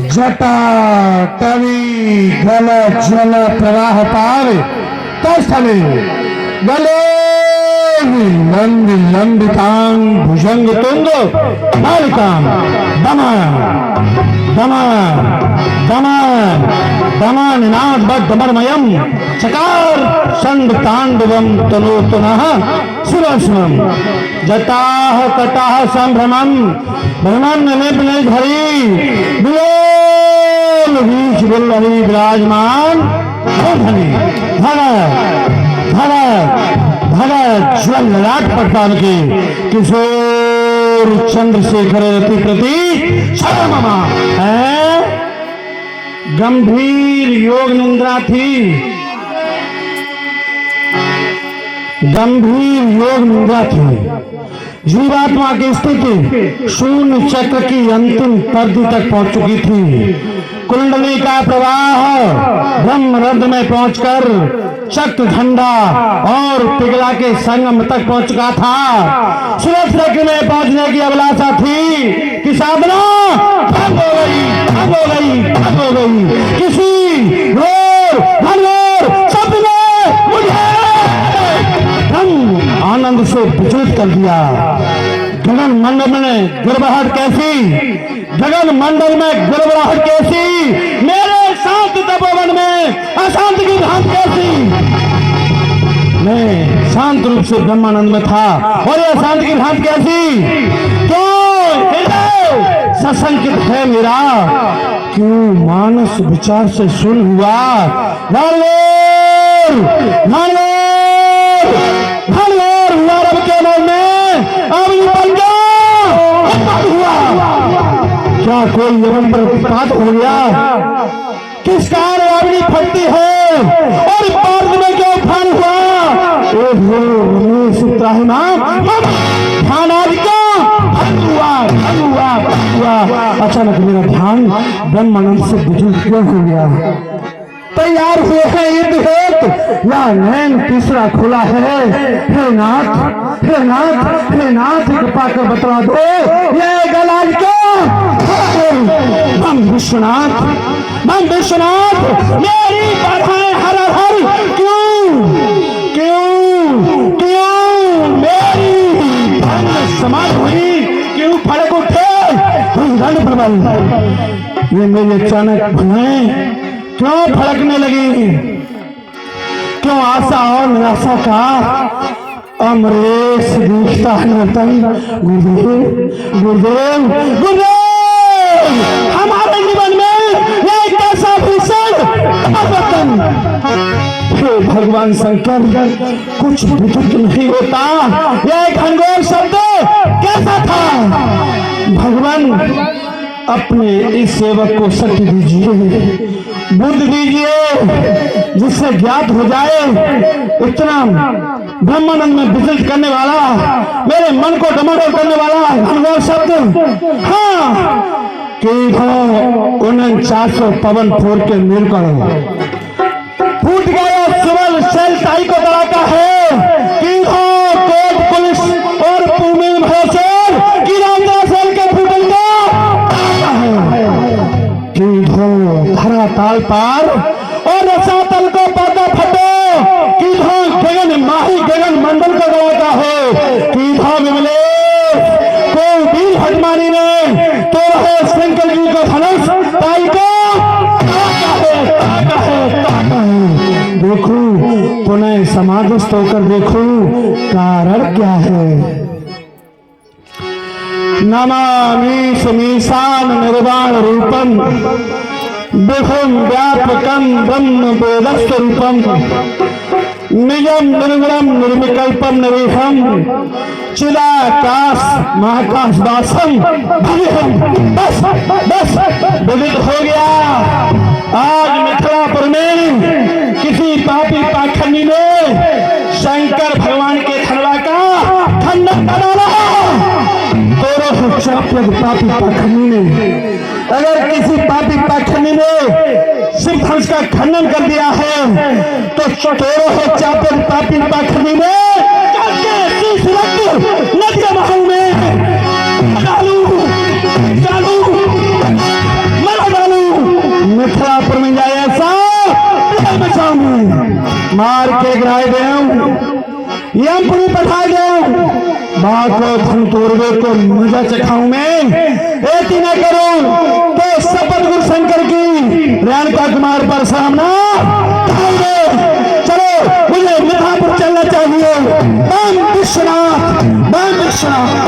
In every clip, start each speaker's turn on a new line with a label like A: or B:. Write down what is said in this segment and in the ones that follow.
A: जटा तवी गल जल प्रवाह पावे तस्थले गले लंबी लंबितांग भुजंग तुंग बालिकाम दमा दमा दमा दमा निनाद बद्धमर्मयम चकार संड तांडवम तनोतुनः सुरस्मम जटाह कटाह संभ्रमम भ्रमण निपने धरी बिलोल बीच बिल्लही विराजमान धनी भगत भगत भगत ज्वल ललाट पट्टान के किशोर चंद्रशेखर रति प्रति शर्मा है गंभीर योग निंद्रा थी, गंभीर योग निंद्रा थी। जीवात्मा की स्थिति शून्य चक्र की अंतिम पद्धति तक पहुंच चुकी थी। कुंडली का प्रवाह ब्रह्म रंध्र में पहुंचकर चक्र झंडा और पिघला के संगम तक पहुंच चुका था। सूरज चक्र में पहुंचने की अभिलाषा थी कि साधना भंग हो गई, भंग हो गई, भंग हो गई। किसी घोर घनघोर शब्द ने मुझे आनंद से विचलित कर दिया। गगन मंडल में गिरबराहट कैसी, गगन मंडल में गिरबराहट कैसी, मेरे शांत तपोवन में अशांत की भांत कैसी। मैं शांत रूप से ब्रह्मानंद में था और यह शांत की भांत कैसी। क्यों हृदय सशंकित है मेरा, क्यों मानस विचार से सुन हुआ। क्या कोई यमन पर उत्पात हो गया, किस कारण अग्नि फटती है और पार्थ में क्यों उफान हुआ। अचानक मेरा ध्यान ब्रह्मानंद से विचलित क्यों हो गया। तैयार हुए हैं युद्ध हेतु या नैन तीसरा खुला है। हे नाथ, हे नाथ, हे नाथ, कृपा कर बता दो ये गलाज क्यों। हम विश्वनाथ, हम विश्वनाथ, मेरी बाधाएं हर हर क्यों, क्यों, क्यों मेरी समाज हुई, क्यों फड़क उठे प्रबल। ये मेरी अचानक भुआएं क्यों फड़कने लगी, क्यों आशा और निराशा का अमरेश दिखता है नतन। गुरुदेव, गुरुदेव, गुरुदेव, हमारे जीवन में ये कैसा भीषण अपतन। हे भगवान शंकर, कुछ विचित्र नहीं होता, यह घनघोर शब्द कैसा था। भगवान अपने इस सेवक को शक्ति दीजिए, बुद्धि दीजिए, जिससे ज्ञात हो जाए इतना ब्रह्मानंद में विचलित करने वाला, मेरे मन को डमाडोल करने वाला घनघोर शब्द। हाँ कि 49 पवन फोड़ के मिलकर फूट गया सुवल शैल ताई को दड़ाता है कि कोट पुलिस और पुणे भरोसेर की रामदास शैल के फूटल को धरा ताल पार और रसातल को पर्दा फटो कि गगन माही गगन मंडल को गवाता हो कि विमले को वीर हनुमानी ने तो है शंकर जी को धनुष ताई को देखो पुनः समाधिस्थ होकर देखो कारण क्या है। नमामि समीशान निर्वाण रूपम विभुम व्यापकम ब्रह्म वेदस्वरूपम निजम निर्गुणम निर्विकल्पम निरीहम चिदाकाश महाकाश दासम भविहम। बस बस विदित हो गया। आज मिथिलापुर में किसी पापी पाखंडी ने शंकर भगवान के खंडवा का खंडन कर डाला। पापी पाखंडी ने, अगर किसी पापी पाखंडी ने शिव धनुष का खंडन कर दिया है तो चोरों चापर पापी पाखंडी ने नदिया महल में डालू डालू मरा डालू। मार के गिराए देऊं यमपुरी पठाए देऊं बात को धन तोड़वे को मजा चखाऊं मैं ऐसी न करूं तो शपथ गुरु शंकर की रेणुका कुमार पर सामना चलो मुझे मिठापुर चलना चाहिए। बम विश्वनाथ बम विश्वनाथ।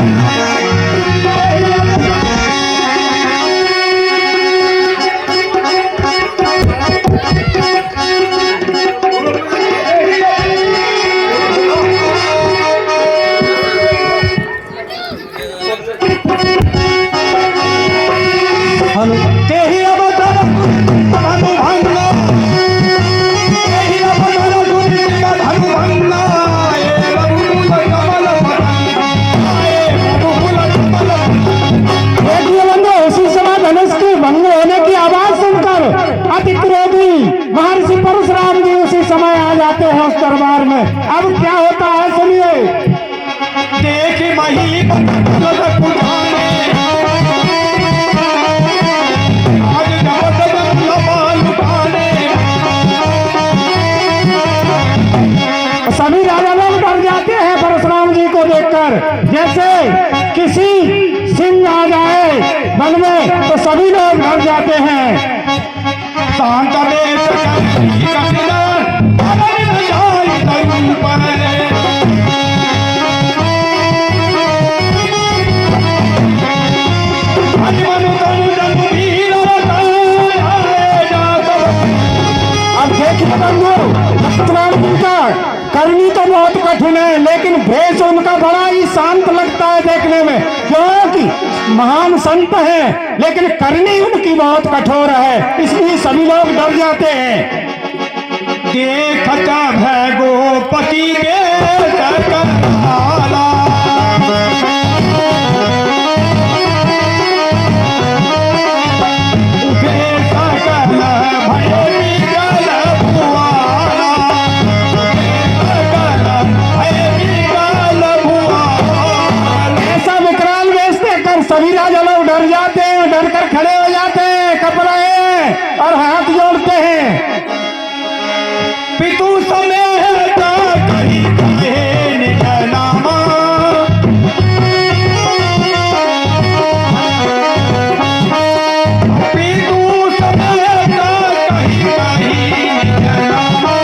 A: महर्षि परशुराम जी उसी समय आ जाते हैं उस दरबार में। अब क्या होता है सुनिए। देख मही सभी राजा लोग डर जाते हैं परशुराम जी को देखकर। जैसे किसी सिंह आ जाए वन में तो सभी लोग डर जाते हैं। शांत अब देखिए बंधु का करनी तो बहुत कठिन है लेकिन भेष उनका बड़ा ही शांत लगता है देखने में, क्योंकि महान संत है लेकिन करनी उनकी बहुत कठोर है, इसलिए सभी लोग डर जाते हैं। देखता है गोपति के सभी राजा लोग डर जाते हैं, डर कर खड़े हो जाते हैं, कपड़े और हाथ जोड़ते हैं। पितु समेत कहीं कहे निकलामा पितु समेत कहीं कहीं निकलामा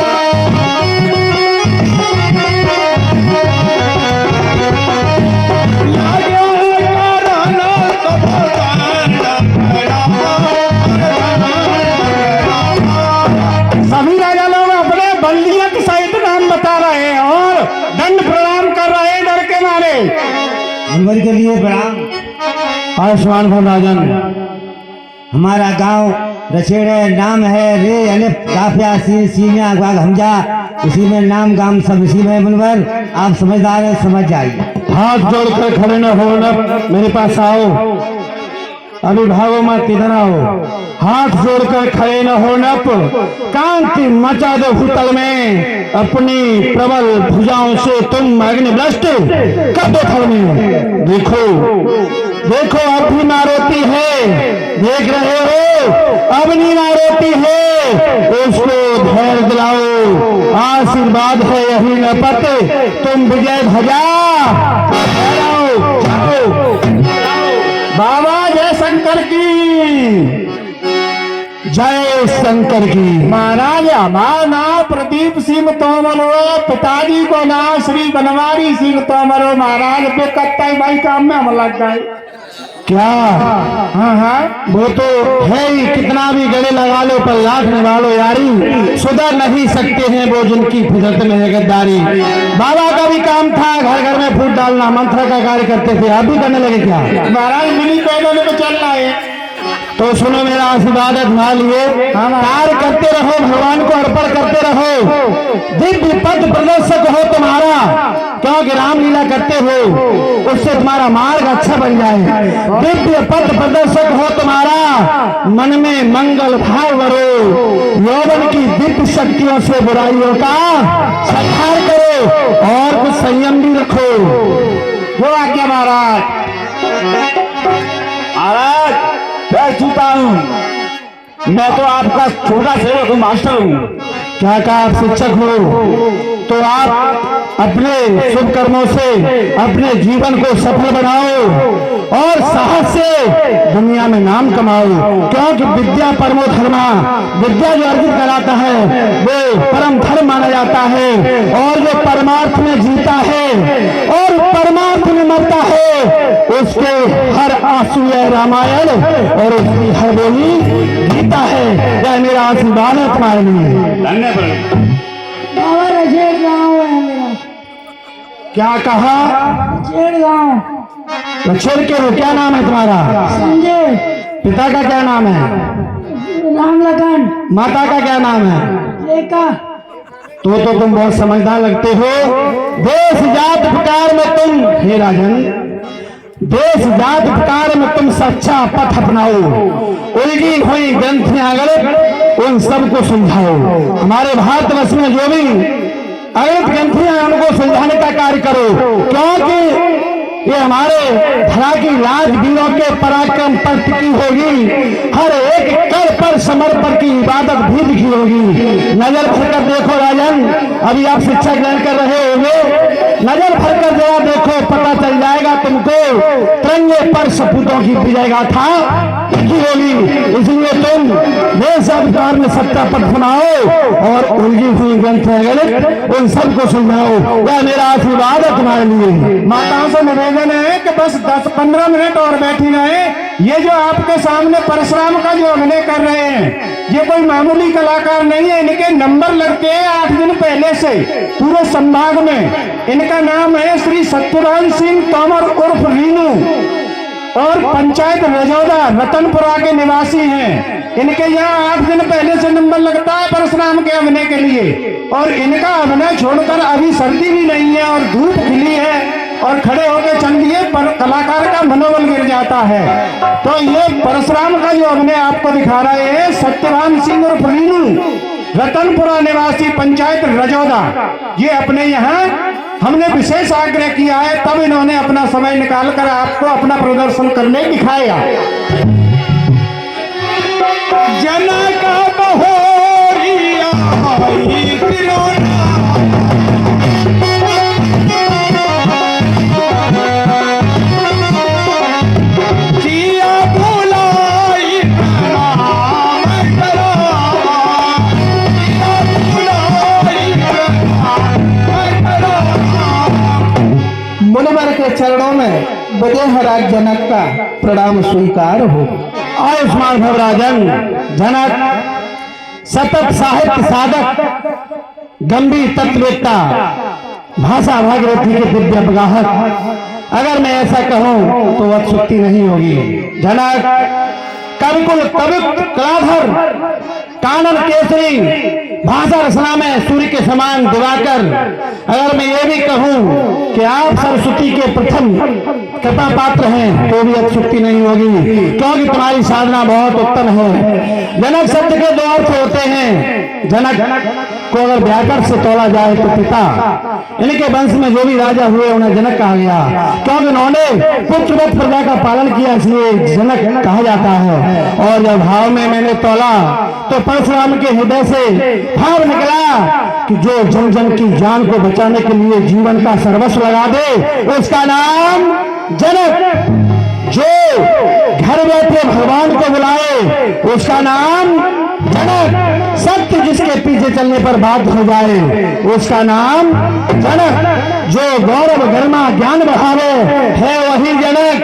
A: सभी राजा लोग अपने बल्लियत सहित नाम बता रहे हैं और दंड प्रणाम कर रहे हैं डर के मारे।
B: नंबर के लिए प्रणाम।
A: आयुष्मान भव राजन।
B: हमारा गांव रछेड़े नाम है रे अलिफ काफिया सी में आगवाग हमजा, इसी में नाम गाम सब इसी में बनवर। आप समझदार हैं, समझ जाइए।
A: हाथ जोड़कर खड़े न हो, न मेरे पास आओ, अभी भागो मत, किधर आओ। हाथ जोड़कर खड़े न हो नप, कांति मचा दो भूतल में, अपनी प्रबल भुजाओं से तुम अग्नि भ्रष्ट कर दो थल में। देखो देखो अब भी नारोती है, देख रहे हो अब नहीं नारोती है, उसको धैर्य दिलाओ, आशीर्वाद है यही न पत, तुम विजय भजा बाबा। जय शंकर की, जय शंकर की। महाराज हमारा नाम प्रदीप सिंह तोमर हो, पिताजी को नाम श्री बनवारी सिंह तोमर हो। महाराज बेकत्ता भाई काम में हम लग गए क्या? हाँ हाँ वो तो है ही, कितना भी गले लगा लो पर लाख निभा लो यारी, सुधर नहीं सकते हैं वो जिनकी फितरत में है गद्दारी। बाबा का भी काम था घर घर में फूट डालना, मंत्र का कार्य करते थे, आप भी करने लगे क्या? महाराज मिली पैदल में चल रहा है तो सुनो मेरा आशीर्वाद अधमा लिए, कार्य करते रहो, भगवान को अर्पण करते रहो। दिव्य पथ प्रदर्शक हो तुम्हारा, क्योंकि रामलीला करते हो उससे तुम्हारा मार्ग अच्छा बन जाए। दिव्य पथ प्रदर्शक हो तुम्हारा, मन में मंगल भाव भरो, यौवन की दिव्य शक्तियों से बुराइयों का संहार करो और कुछ संयम भी रखो। वो आज्ञा महाराज।
C: महाराज मैं छूता हूँ, मैं तो आपका छोटा सेवक हूँ, मास्टर हूँ।
A: क्या कहा आप शिक्षक हो तो आप अपने शुभ कर्मों से अपने जीवन को सफल बनाओ और साहस से दुनिया में नाम कमाओ, क्योंकि विद्या परमो धर्मा, विद्या जो अर्जित कराता है वो परम धर्म माना जाता है, और जो परमार्थ में जीता है और परमार्थ में मरता है उसके हर आंसू है रामायण और उसकी हर बोली गीता है। यह मेरा आशीर्वाद है तुम्हारे लिए।
B: धन्यवाद।
C: बाबा रजेड़ गाँव है मेरा।
A: क्या कहा?
C: रजेड़ गाँव।
A: रछेड़ के हो, क्या नाम है तुम्हारा?
C: संजय।
A: पिता का क्या नाम है?
C: राम लखन।
A: माता का क्या नाम है?
C: रेखा।
A: तो तुम बहुत समझदार लगते हो। देश जात उपकार में तुम, हे राजन, देश जात उपकार में तुम सच्चा पथ अपनाओ, उलझी हुई ग्रंथियां गलत उन सबको सुलझाओ। हमारे भारतवर्ष में जो भी अगलत ग्रंथियां हैं उनको सुलझाने का कार्य करो, क्योंकि ये हमारे धरा की लाज वीरों के पराक्रम पर टिकी होगी। हर एक कर पर समर्पण की इबादत भी लिखी होगी। नजर भरकर देखो राजन, अभी आप शिक्षा ग्रहण कर रहे होंगे, नजर भरकर जरा देखो, पता चल जाएगा तुमको तिरंगे पर सपूतों की विजय गाथा लिखी होगी। इसलिए तुम देश अधिकार में सत्ता पथ बनाओ और उलझी हुई ग्रंथ गलत उन सबको सुलझाओ। यह मेरा आशीर्वाद है तुम्हारे लिए।
D: माताओं से निवेदन है कि बस 10-15 मिनट और बैठी रहे। ये जो आपके सामने परशुराम का जो अभिनय कर रहे हैं, ये कोई मामूली कलाकार नहीं है। इनके नंबर लगते हैं 8 दिन पहले से पूरे संभाग में। इनका नाम है श्री सत्यवान सिंह तोमर उर्फ रीनू, और पंचायत रजौदा रतनपुरा के निवासी हैं। इनके यहाँ 8 दिन पहले से नंबर लगता है परशुराम के अभिनय के लिए, और इनका अभिनय छोड़कर अभी सर्दी भी नहीं है और धूप खिली है और खड़े होकर चल दिए पर कलाकार का मनोबल गिर जाता है। तो ये परशुराम का जो अभिनय आपको दिखा रहे हैं, सत्यवान सिंह और रीनू, रतनपुरा निवासी, पंचायत रजौदा, ये अपने यहाँ हमने विशेष आग्रह किया है, तब इन्होंने अपना समय निकालकर आपको अपना प्रदर्शन करने दिखाया।
A: जनक बहोरिया
D: मुनिवर के चरणों में बदेहराज जनक का प्रणाम स्वीकार हो।
A: आयुष्मान भव राजन। जनक सतत साहित्य साधक, गंभीर तत्ववेत्ता, भाषा भागीरथी के दिव्य प्रगाहक। अगर मैं ऐसा कहूं तो अत्युक्ति नहीं होगी। जनक कविकुल कवित्व कलाधर, कानन केसरी, भाषा रचना में सूर्य के समान दिवाकर। अगर मैं ये भी कहूं कि आप सरस्वती के प्रथम कृपा पात्र हैं तो भी अत्युक्ति नहीं होगी, क्योंकि तुम्हारी साधना बहुत उत्तम है। जनक शब्द के 2 अर्थ होते हैं। जनक को अगर व्याकर से तोला जाए तो पिता, इनके वंश में जो भी राजा हुए उन्हें जनक कहा गया, क्योंकि उन्होंने पुत्रवत प्रजा का पालन किया, इसलिए जनक कहा जाता है। और जब भाव में मैंने तोला तो परशुराम के हृदय से भाव निकला कि जो जन जन की जान को बचाने के लिए जीवन का सर्वस्व लगा दे उसका नाम जनक, जो घर बैठे भगवान को बुलाए उसका नाम जनक, सत्य जिसके पीछे चलने पर बाध्य हो जाए उसका नाम जनक, जो गौरव गरिमा ज्ञान बढ़ावे है वही जनक,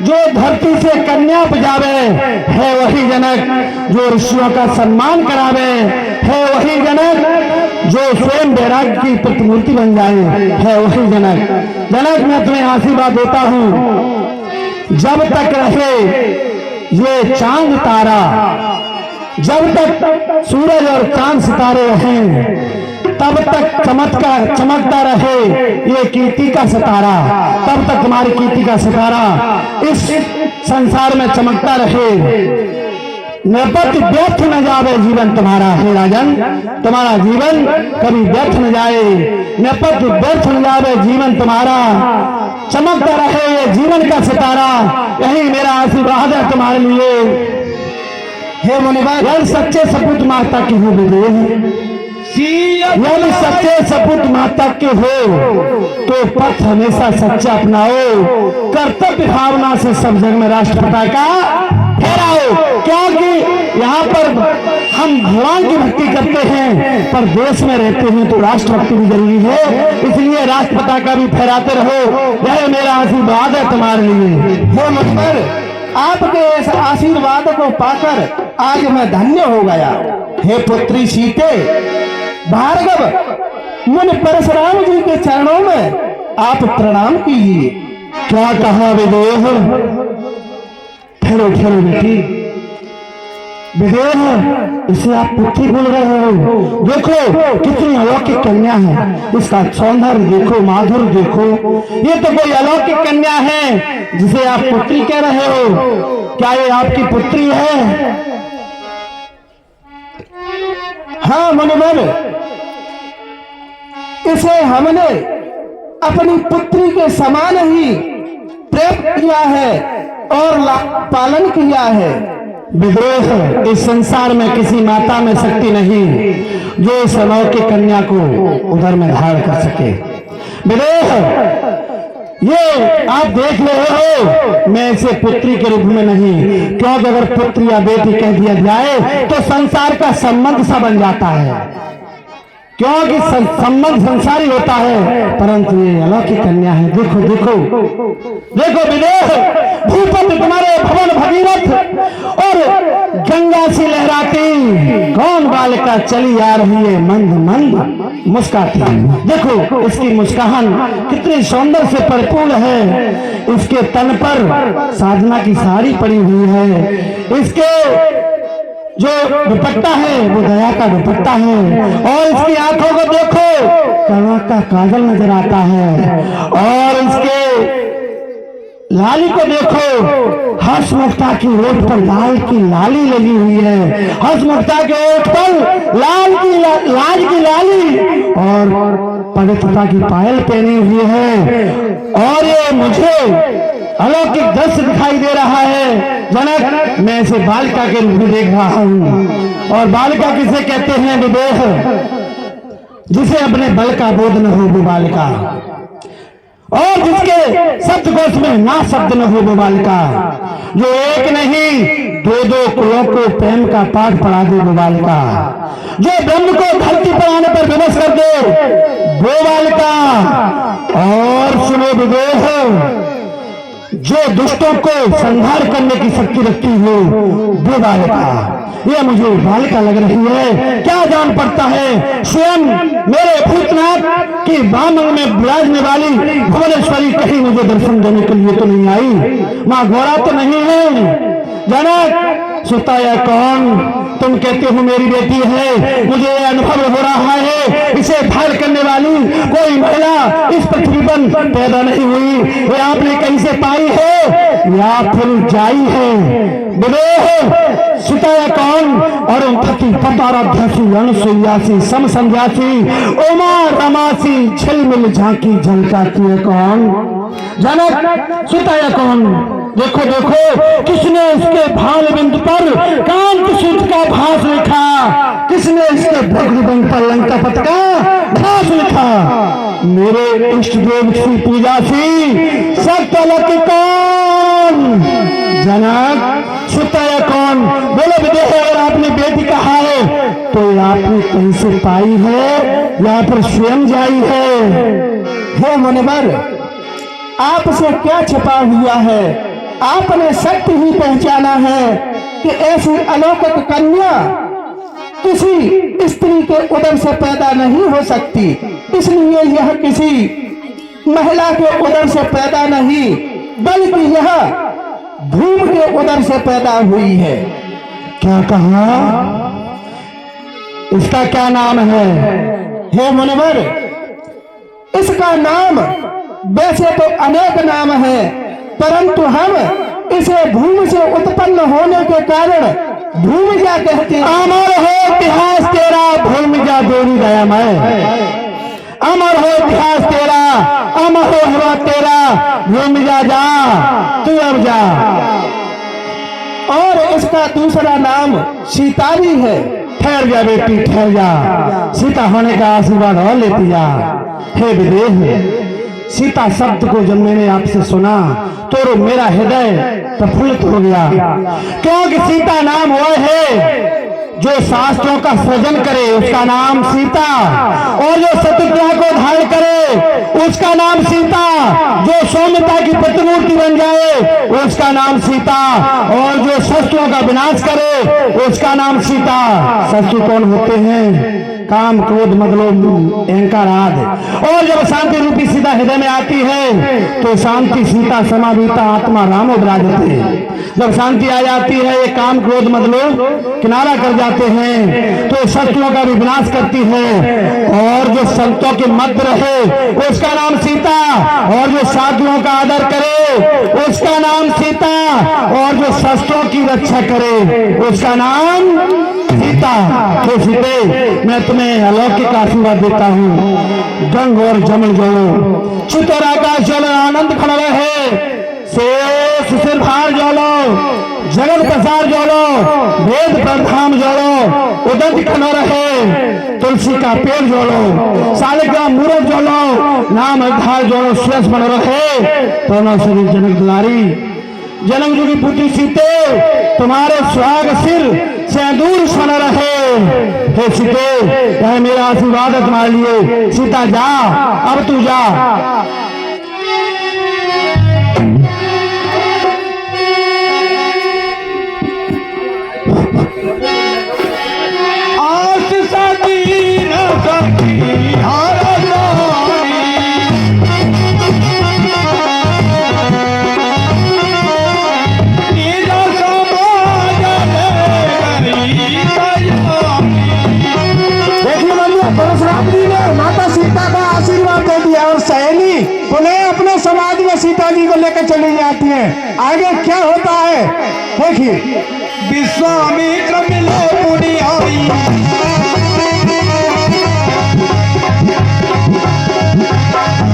A: जो धरती से कन्या उपजावे है वही जनक, जो ऋषियों का सम्मान करावे है वही जनक, जो स्वयं वैराग्य की प्रतिमूर्ति बन जाए है वही जनक। जनक मैं तुम्हें आशीर्वाद देता हूं, जब तक रहे ये चांद तारा, जब तक सूरज और चांद सितारे रहें, तब तक चमकता रहे ये कीर्ति का सितारा, तब तक तुम्हारी कीर्ति का सितारा इस संसार में चमकता रहे। नृपति व्यर्थ न जावे जीवन तुम्हारा, हे राजन, तुम्हारा जीवन कभी व्यर्थ न जाए, नृपति व्यर्थ न जावे जीवन तुम्हारा, चमकता रहे ये जीवन का सितारा। यही मेरा आशीर्वाद है तुम्हारे लिए।
D: हे मुनिवर,
A: सच्चे सपूत माता की हूँ विदेह, यदि सच्चे सपूत माता के हो तो पथ हमेशा सच्चा अपनाओ, कर्तव्य भावना से सब जग में राष्ट्रपिता का फहराओ। क्योंकि यहाँ पर हम भगवान की भक्ति करते हैं पर देश में रहते हैं तो राष्ट्रभक्ति भी जरूरी है, इसलिए राष्ट्रपिता का भी फहराते रहो। यह मेरा आशीर्वाद है तुम्हारे लिए।
D: हे मुनिवर, आपके इस आशीर्वाद को पाकर आज मैं धन्य हो गया। हे पुत्री सीते, भार्गव, मुनि परशुराम जी के चरणों में आप प्रणाम कीजिए।
A: क्या कहा विदेह? ठहरो ठहरो बेटी, विदेह इसे आप पुत्री बोल रहे हो? देखो कितनी अलौकिक कन्या है, इसका सौंदर्य देखो, माधुर्य देखो। ये तो कोई अलौकिक कन्या है जिसे आप पुत्री कह रहे हो। क्या ये आपकी पुत्री है?
D: हाँ मुनिवर, इसे हमने अपनी पुत्री के समान ही प्रेम किया है और पालन किया है।
A: विदेह इस संसार में किसी माता में शक्ति नहीं जो इस अलौकिक कन्या को उधर में धारण कर सके। विदेह ये आप देख रहे हो, मैं इसे पुत्री के रूप में नहीं, क्योंकि अगर पुत्री या बेटी कह दिया जाए तो संसार का संबंध सा बन जाता है, क्योंकि संबंध संसारी होता है, परंतु ये अलौकिक कन्या है। देखो देखो देखो विदेह, भूपति तुम्हारे भवन भगीरथ और गंगा सी लहराती कौन बालिका चली आ रही है मंद मंद मुस्काती। देखो इसकी मुस्कान कितनी सौंदर्य से परिपूर्ण है, इसके तन पर साधना की साड़ी पड़ी हुई है, इसके जो दुपट्टा है वो दया का दुपट्टा है, और इसकी आंखों को देखो कनक का काजल नजर आता है, और इसके लाली को देखो, हंसमुखता की ओठ पर लाल की लाली लगी हुई है, हंसमुखता के ओठ पर लाल की लाली और पवित्रता की पायल पहनी हुई है। और ये मुझे अलौकिक दृश्य दिखाई दे रहा है। जनक, मैं इसे बालिका के रूप में देख रहा हूँ, और बालिका किसे कहते हैं विदेह? जिसे अपने बल का बोध न हो वो बालिका, और जिसके शब्दकोश में ना शब्द न हो वो बालिका, जो एक नहीं दो दो कुलों को प्रेम का पाठ पढ़ा दे वो बालिका, जो ब्रह्म को धरती पर आने पर विवश कर दे वो बालिका, और सुनो विदेह, जो दुष्टों को संहार करने की शक्ति रखती हो वो बालिका। ये मुझे बालिका लग रही है। क्या जान पड़ता है, स्वयं मेरे भूतनाथ की बामंग में विराजने वाली भुवनेश्वरी कहीं मुझे दर्शन देने के लिए तो नहीं आई, माँ घोड़ा तो नहीं है। जनक, सुताया कौन? तुम कहते हो मेरी बेटी है, मुझे यह अनुभव हो रहा है इसे धार करने वाली कोई महिला इस पृथ्वी पर पैदा नहीं हुई। वे आपने कहीं से पाई है या फिर जाई है? विदेह सुताया कौन? और पति पताराध्यासी अनुसुयासी सम संध्यासी उमा रमासी झिलमिल झांकी झलकाती है कौन? जनक, सुताया कौन? देखो देखो, किसने इसके भाल बिंदु पर कांत सूत का भास लिखा? किसने इसके भगवंत पर लंका पथ का भास लिखा? मेरे इष्ट देव की पूजा सी सत्य कौन? जनक, सुताया कौन? बोलो विदेह, अगर आपने बेटी कहा है तो आपने कहीं से पाई है या फिर स्वयं जाई है?
D: हे मुनिवर, आपसे क्या छिपा हुआ है? आपने सत्य ही पहचाना है कि ऐसी अलौकिक कन्या किसी स्त्री के उदर से पैदा नहीं हो सकती, इसलिए यह किसी महिला के उदर से पैदा नहीं बल्कि यह भूमि के उदर से पैदा हुई है।
A: क्या कहा? इसका क्या नाम है?
D: हे मुनिवर, इसका नाम वैसे तो अनेक नाम है, परंतु हम इसे भूमि से उत्पन्न होने के कारण भूमिजा कहते हैं।
A: अमर हो इतिहास तेरा भूमिजा देवी दयामय, अमर हो इतिहास तेरा, अमर हो हवा तेरा भूमिजा, जा तू अब जा।
D: और इसका दूसरा नाम सीता भी है।
A: ठहर जा बेटी ठहर जा, सीता होने का आशीर्वाद और लेती जा। हे विदेह, सीता शब्द को जब मैंने आपसे सुना तो मेरा हृदय प्रफुल्लित हो गया, क्योंकि सीता नाम वह है जो शास्त्रों का सृजन करे उसका नाम सीता, और जो सत्यग्रह को धारण करे उसका नाम सीता, जो सौम्यता की प्रतिमूर्ति बन जाए उसका नाम सीता, और जो शस्त्रों का विनाश करे उसका नाम सीता। शत्रु कौन होते हैं? काम, क्रोध, मद, लोभ, अहंकार आदि। और जब शांति रूपी सीता हृदय में आती है तो शांति सीता समावीता आत्मा रामो विराजते। जब शांति आ जाती है ये काम, क्रोध, मद, लोभ किनारा कर जाते हैं तो शत्रुओं का भी विनाश करती है, और जो संतों के मध्य रहे उसका नाम सीता, और जो साधुओं का आदर करे उसका नाम सीता, और जो शस्त्रों की रक्षा करे उसका नाम सीता। हे सीते, मैं तुम्हें अलौकिक आशीर्वाद देता हूँ। गंग और जमल जोड़ो, चित और आकाश जोड़ो, आनंद खड़ा रहे, शेष सिर भार जोड़ो, जगत प्रसार जोड़ो, वेद प्रधाम जोड़ो, उदंत खड़ा रहे, तुलसी का पेड़ जोड़ो, सालिग्राम मूरत जोड़ो, नाम आधार जोड़ो, श्रेष्ठ बन रहे, दोनों शरीर जनक दुलारी, जनक जुगी पुत्री सीते, तुम्हारे सुहाग सिर से दूर सन रहे। हे सीते, यह मेरा आशीर्वाद है तुम्हारे लिए। सीता जा, अब तू जा। आस सदी न सकी हार
D: परशुराम जी ने माता सीता का आशीर्वाद दे दिया, और सहेली पुनः अपने समाज में सीता जी को लेकर चली जाती है। आगे क्या होता है देखिए। विश्वामित्र मिले पुरी आई,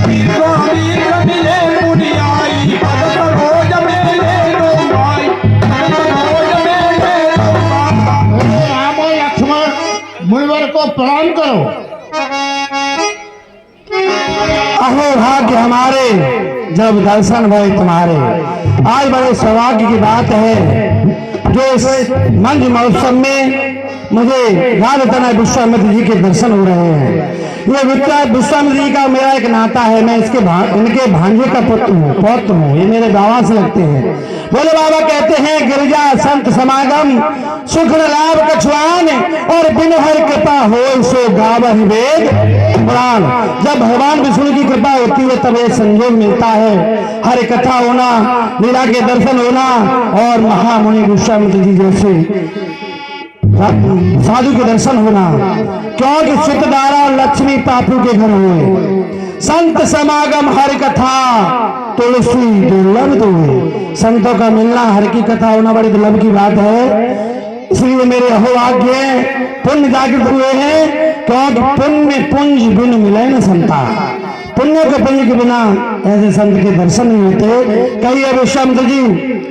D: विश्वामित्र मिले पुरी आई, सरोज मेले दो भाई, सरोज मेले दो भाई। राम और लक्ष्मण मुनिवर को प्रणाम करो।
A: अहो भाग्य हमारे जब दर्शन भय तुम्हारे। आज बड़े सौभाग्य की बात है जो इस मंच महोत्सव में मुझे राजतना विश्वामित्र जी के दर्शन हो रहे हैं। ये विश्वामित्र जी का मेरा एक नाता है, मैं इनके भांजे का पौत्र हूँ, ये मेरे बाबा से लगते हैं। बोले बाबा कहते हैं गिरिजा संत समागम सुख लाभ कछुआन, और बिन हर कृपा हो सो गावहि वेद पुराण। जब भगवान विष्णु की कृपा होती है तब ये संयोग मिलता है, हर कथा होना, लीला के दर्शन होना, और महामुनि विश्वामित्र जी जैसे साधु के दर्शन होना, क्योंकि चितदारा और लक्ष्मी पापू के घर हुए। संत समागम हर कथा तुलसी दुर्लभ दुए। संतों का मिलना, हर की कथा होना बड़ी दुर्लभ की बात है। इसलिए मेरे अहोभाग्य पुण्य जागृत हुए हैं, क्योंकि पुण्य पुंज बिन मिले न संता। पुण्य के पुण्य के बिना ऐसे संत के दर्शन नहीं होते। कहिए विश्वामित्र जी,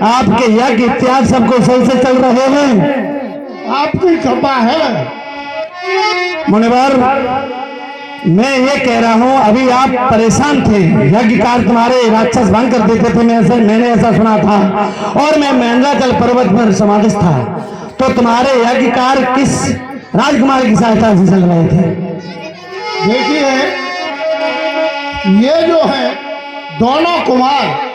A: आपके यज्ञ इत्यादि सबको सही से चल रहे हैं?
D: आपकी कृपा है
A: मुनिवर। मैं ये कह रहा हूँ, अभी आप परेशान थे, यज्ञ कार्य तुम्हारे राक्षस भंग कर देते थे, मैंने ऐसा सुना था, और मैं महेंद्राचल पर्वत पर समाधिस्थ था, तो तुम्हारे यज्ञ कार्य किस राजकुमार की सहायता से चल रहे थे?
D: देखिए, ये जो है दोनों कुमार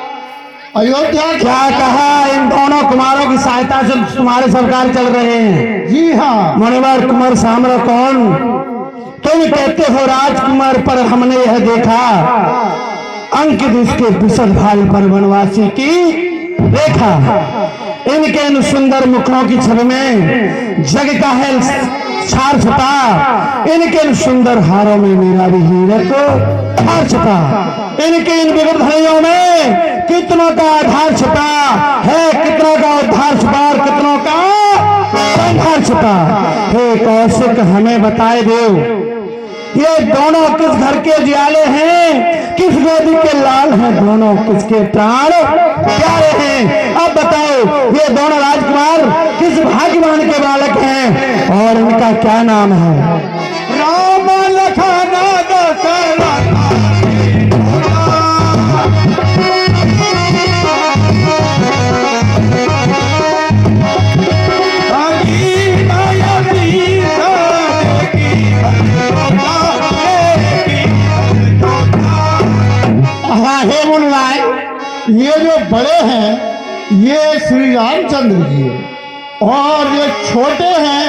D: अयोध्या,
A: क्या कहा? इन दोनों कुमारों की सहायता से तुम्हारे सरकार चल रहे हैं?
D: जी हाँ।
A: मुनिवर, कुमार साम्र कौन? तुम कहते हो राजकुमार, पर हमने यह देखा अंकित उसके विशद भाल पर वनवासी की रेखा। इनके इन सुंदर मुखों की छवि में जग का है छार छुपा, इनके इन सुंदर हारों में मेरा भी हीरक हार छुपा, इनके इन विविध धड़ियों में कितनों का आधार छुपा है, कितनों का उद्धार छुपा और कितनों का संहार छुपा। हे कौशिक, हमें बताए दो, ये दोनों किस घर के जियाले हैं, किस गोदी के लाल हैं, दोनों किसके प्राण प्यारे हैं? अब बताओ, ये दोनों राजकुमार किस भाग्यवान के बालक हैं, और का क्या नाम है?
D: राम लखन दशरथ
A: हाँ हे मुनलाए, ये जो बड़े हैं ये श्री रामचंद्र जी हैं और ये छोटे हैं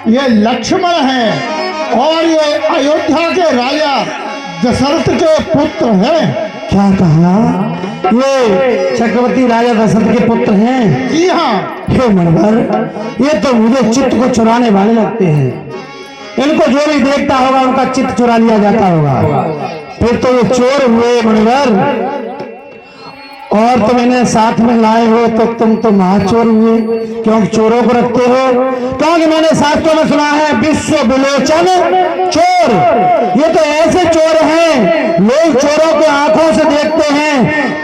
A: ये लक्ष्मण हैं और ये अयोध्या के राजा दशरथ के पुत्र हैं। क्या कहा? ये चक्रवर्ती राजा दशरथ के पुत्र हैं? जी हाँ। हे मनोहर, ये तो मुझे चित्त को चुराने वाले लगते हैं। इनको जो भी देखता होगा उनका चित्त चुरा लिया जाता होगा। फिर तो ये चोर हुए मनोहर, और तुम इन्हें साथ में लाए हो तो तुम तो महाचोर हुए, क्योंकि चोरों को रखते हो। क्योंकि मैंने शास्त्रों में सुना है विश्व विलोचन चोर। ये तो ऐसे चोर हैं, लोग चोरों को आंखों से देखते हैं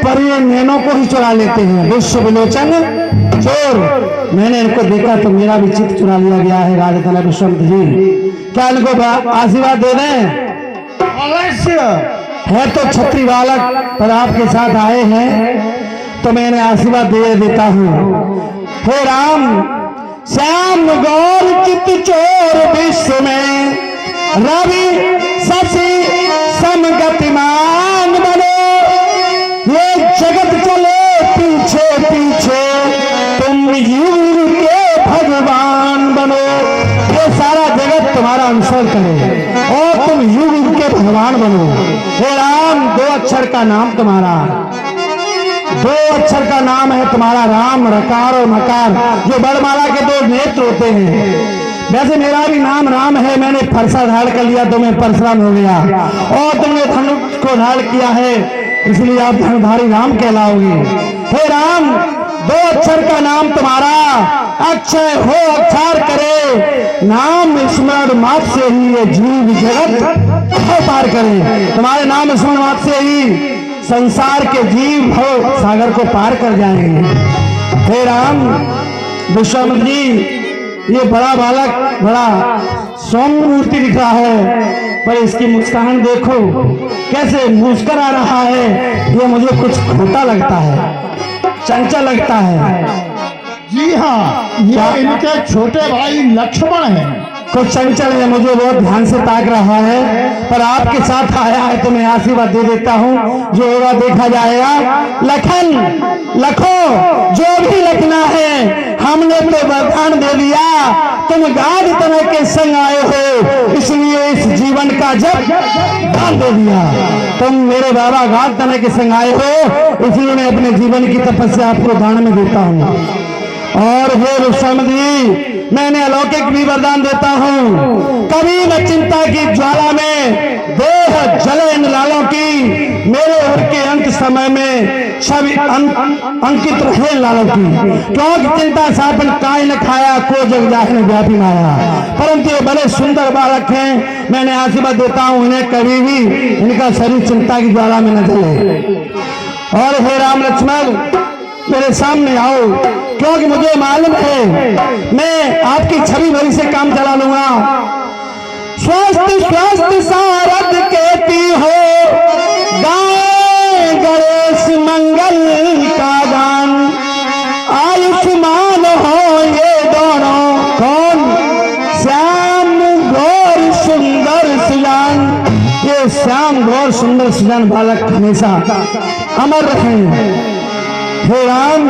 A: पर ये नैनों को ही चुरा लेते हैं। विश्व विलोचन चोर। मैंने इनको देखा तो मेरा भी चित्त चुरा लिया गया है। राजा तनय विश्वामित्र जी, क्या इनको आशीर्वाद दे दें? अवश्य। है तो छत्री बालक पर आपके साथ आए हैं तो मैं इन्हें आशीर्वाद दे देता हूँ। हे राम, श्याम गौर चित चोर विश्व में रवि शशि समगतिमान बनो। ये जगत चले पीछे पीछे, तुम युग के भगवान बनो। ये सारा जगत तुम्हारा अनुसरण करे और तुम युग के भगवान बनो। हे राम, 2 अक्षर का नाम तुम्हारा, 2 अक्षर का नाम है तुम्हारा राम, रकार और मकार, जो बड़माला के 2 नेत्र होते हैं। वैसे मेरा भी नाम राम है, मैंने फरसा धारण कर लिया तो मैं परशुराम हो गया, और तुमने धनुष को धारण किया है इसलिए आप धनुधारी राम कहलाओगे। हे राम, 2 अक्षर का नाम तुम्हारा, अक्षय हो अक्षर करे, नाम स्मरण मात्र से ही ये जीव जगत पार करे। तुम्हारे नाम स्मरण मात्र से ही संसार के जीव हो सागर को पार कर जाएंगे। हे राम, विश्वामित्र जी, ये बड़ा बालक बड़ा सौम्य मूर्ति दिख रहा है पर इसकी मुस्कान देखो कैसे मुस्कुरा आ रहा है। ये मुझे कुछ खोटा लगता है, चंचल लगता है। जी हाँ, ये इनके छोटे भाई लक्ष्मण हैं। कुछ चंचल है, मुझे बहुत ध्यान से ताक रहा है पर आपके साथ आया है तो मैं आशीर्वाद दे देता हूँ, जो होगा देखा जाएगा। लखन, लखो, जो भी लिखना है हमने तो वरदान दे दिया। तुम गाद तनय के संग आए हो इसलिए इस जीवन का जब दान दे दिया। तुम मेरे बाबा गाद तनय के संग आए हो इसलिए मैं अपने जीवन की तपस्या आपको दान में देता हूँ। और हे विश्वामित्र जी, मैंने अलौकिक भी वरदान देता हूँ, कभी न चिंता की ज्वाला में देह जले इन लालों की, मेरे के अंत समय में छवि अंकित रहे लालों की। क्योंकि चिंता सापन काय न खाया, को जग जाहि व्यापी माया। परंतु ये बड़े सुंदर बालक हैं, मैंने आशीर्वाद देता हूँ इन्हें कभी भी इनका शरीर चिंता की ज्वाला में न जले। और हे राम लक्ष्मण, मेरे सामने आओ, क्योंकि मुझे मालूम है मैं आपकी छवि भरी से काम चला लूंगा। स्वस्थ स्वस्थ सारद कहती हो, गाए गणेश मंगल का गान, आयुष्मान हो ये दोनों कौन, श्याम गौर सुंदर सुजान। ये श्याम गौर सुंदर सुजान बालक हमेशा अमर रहे। हे राम,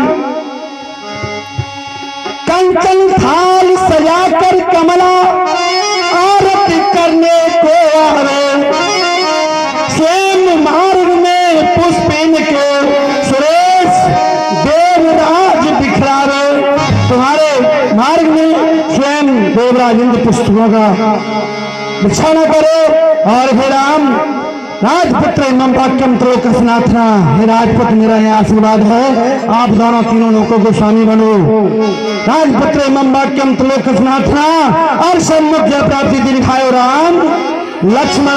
A: कंचन थाल सजाकर कमला आरती करने को आवे, स्वयं मार्ग में पुष्पिन के सुरेश देवराज बिखरावे। तुम्हारे मार्ग में स्वयं देवराज इंद्र पुष्पों का बिछाना करे। और हे राम, राजपुत्र इमं वाक्यम त्रिलोकनाथना, हे राजपुत्र मेरा यह आशीर्वाद है आप दोनों तीनों लोगों को स्वामी बनो। राजपुत्र इमं वाक्यम त्रिलोकनाथना, और सम्मुख जय प्राप्ति दिखायो राम लक्ष्मण।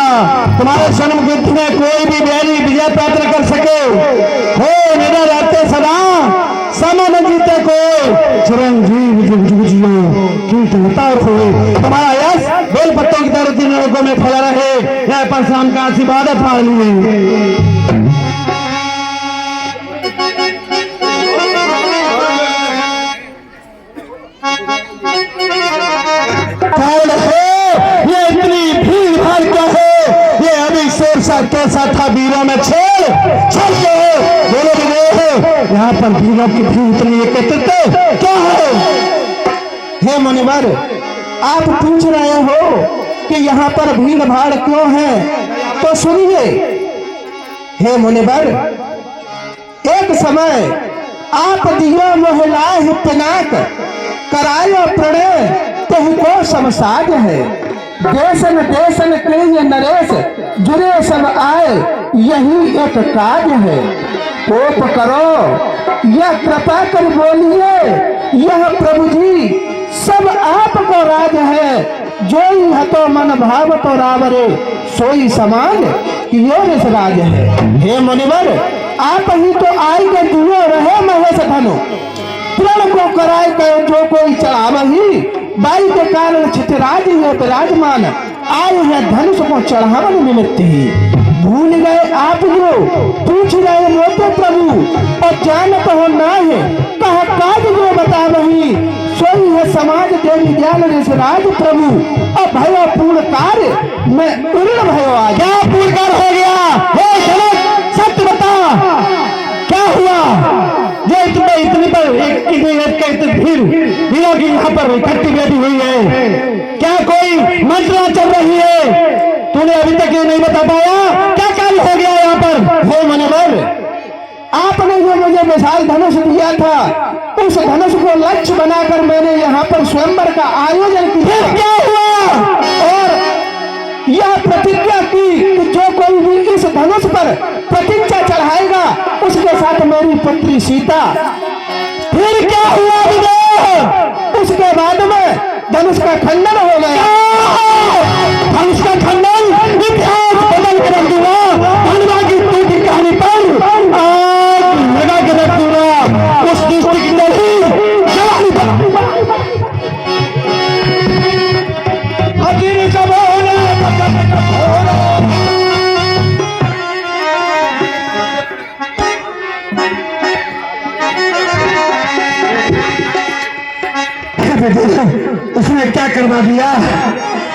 A: तुम्हारे सन्मुख युद्ध में कोई भी बैरी विजय प्राप्त कर सके, हो निडर रहते सदा, सम न जीते कोई, चिरंजीव जुग जुग जियो। और हुए। तुम्हारा यश बेल पत्तों की तरह तीन लोगों में फैला रहे। यह परशुराम का आशीर्वाद पा लिए। कौन है ये? इतनी भीड़ भाड़ क्या है? ये अभी शेर सा कैसा था वीरों में छेड़ छड़ के बोलो विदेह, यहाँ पर भीड़ों की भीड़ इतनी एकत्रित क्या है?
D: हे मुनिवर, आप पूछ रहे हो कि यहाँ पर भीड़ भाड़ क्यों है, तो सुनिए। हे मुनिवर, एक समय आप दियो मोहलाए पिनाक करायो प्रणय तही को समसाज है। देशन देशन के ये नरेश जुरे सब आए, यही एक काज है। कोप करो या कृपा कर बोलिए, यह प्रभु जी सब आपको राज है। जो ही हतो मन भाव तो रावरे, सोई समान कियो रस राज है। हे मुनिवर, आप ही तो आई के दियो रहे महेश धनु, प्रण को कराए कहो जो कोई चढ़ावही। बाई के कारण छितराज है विराजमान, आए हैं धनुष को चढ़ावन निमित्त ही। भूल गए आप जो पूछ रहे मोते प्रभु, और जानत हो ना है कहा काज जो बता वही। सोई है समाज देवी दयाल राज प्रभु, और भयो पूर्ण कार्य में उर्ण भयो आज।
A: क्या पूर्ण कार्य हो गया? हे जनक सत्य बता, क्या हुआ? ये इतनी पर इतनी भीड़ भीड़ों की यहाँ पर इकट्ठी बैठी हुई है, क्या कोई मंत्रणा चल रही है? तूने अभी तक ये नहीं बता पाया, क्या कार्य हो गया यहाँ पर?
D: हे मुनिवर, आपने जो मुझे मिसाल धनुष दिया था, उस धनुष को लक्ष्य बनाकर मैंने यहाँ पर स्वयंवर का आयोजन किया।
A: क्या हुआ?
D: और यह प्रतिज्ञा की कि जो कोई भी इस धनुष पर प्रतिज्ञा चढ़ाएगा, उसके साथ मेरी पुत्री सीता।
A: फिर क्या हुआ विदेह?
D: उसके बाद में धनुष का खंडन हो गया।
A: धनुष का खंडन इतिहास बदल के रख दूंगा। धनवा की टूटी कहानी पर आग लगा के रख दूंगा। उस दृष्टि की नहीं जवानी पर अधीर कब होने उसने क्या करवा दिया?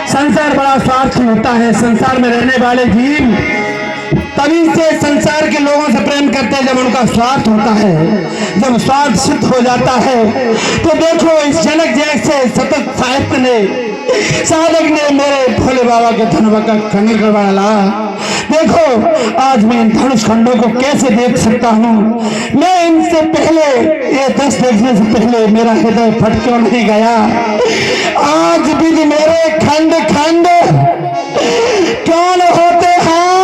A: संसार बड़ा स्वार्थी होता है। संसार में रहने वाले जीव तभी से संसार के लोगों से प्रेम करते हैं जब उनका स्वार्थ होता है। जब स्वार्थ सिद्ध हो जाता है तो देखो इस जनक जैसे सतत साहित्य ने साधक ने मेरे भोले बाबा के धनुष का खंडन करवा डाला। देखो आज मैं इन धनुष खंडों को कैसे देख सकता हूँ? मैं इनसे पहले ये दस देखने से पहले मेरा हृदय फट क्यों नहीं गया? आज भी मेरे खंड खंड कौन होते हैं?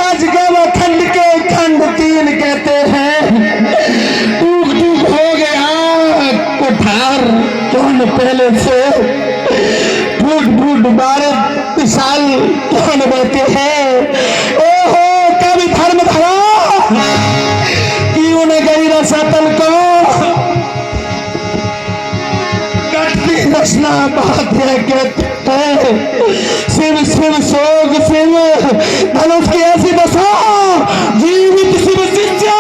A: आज गवा खंड के खंड तीन कहते हैं। टूक टूक हो गया कोठार कौन पहले से, फूट फूट बारे विशाल कौन बहते हैं। ओहो कभी धर्म धरा क्यों न गई रसातल को, कटती रचना बात है कहते शिव शिव सोग शिव धनुष की ऐसी दशा, जीवित शिव शिष्य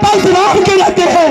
A: परशुराम के रहते हैं।